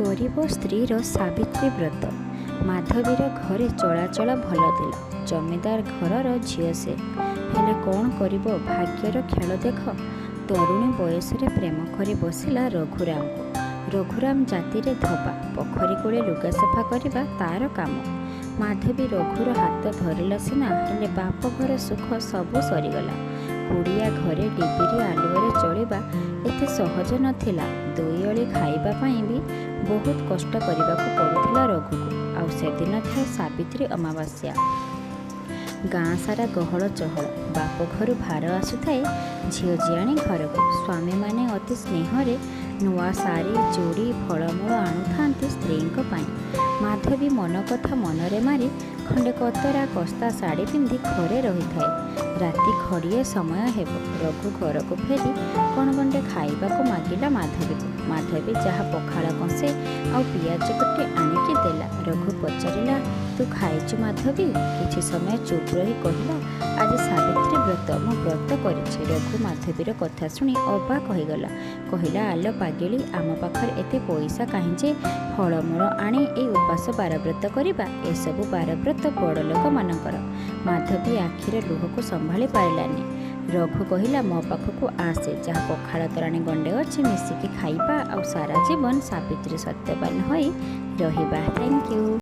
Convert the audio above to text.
गरीब स्त्रीर सावित्री व्रत। माधवीर घरे चलाचल भल थिला। जमीदार घरर झील से हेले कौन करिब भाग्यर खेल देख। तरुणी बयस प्रेम करी बसिला रघुराम को। रघुराम जाति रे धपा पोखरी कूले लुगा सफा करवा तार काम। माधवी रघुर हाथ धरिला सिना हेले बाप घर सुख सबू सरीगला। कुड़िया घरे डिबिरी आलुअरे चलिबा एते सहज नथिला। दुई ओली खाइबा पाई भी बहुत कष्ट करबाकू पड़ुथिला रघुको। आउ सेदिन था सावित्री अमावास्या। गाँ सारा गहल चहल। बाप घर भार आसुथाए झील जियाणी घर को। स्वामी माने अति स्नेहरे नुआ साड़ी जोड़ी फलमूल आणुथांती स्त्री पाई। माधवी मन कथा मनरे मारी खंडे कतरा कस्ता साड़ी पिंधि घरे रही थाए। राति घड़िए समय हेब रघु घर को फेरी कौन गंडे खाइबा को मागिला माधवी को। माधवी जहाँ पखाड़ कंसे आ पियाज गोटे आनिकी देला। रघु पचारिला तू खाइचु माधवी। किछि समय चुप रही कहला आज सावित्री व्रत मु व्रत करिछि। रघु माधवीर कथा शुणी अबाक होइगला। कहला आलो पागिली आम पाखर एते पैसा काहे जे फलमूल आनी ए उपास बारव्रत करिबा। ए सबु बारव्रत बड़ लोक मानकर। माधवी आखिर लुह को संभाली पारिलानी। रघु कहला मो पाखक आसे जहाँ पखाड़ तराणी गंडे अच्छे मिसिकी खाइबा आ सारा जीवन सावित्री सत्यवान होई रहिबा। Thank you.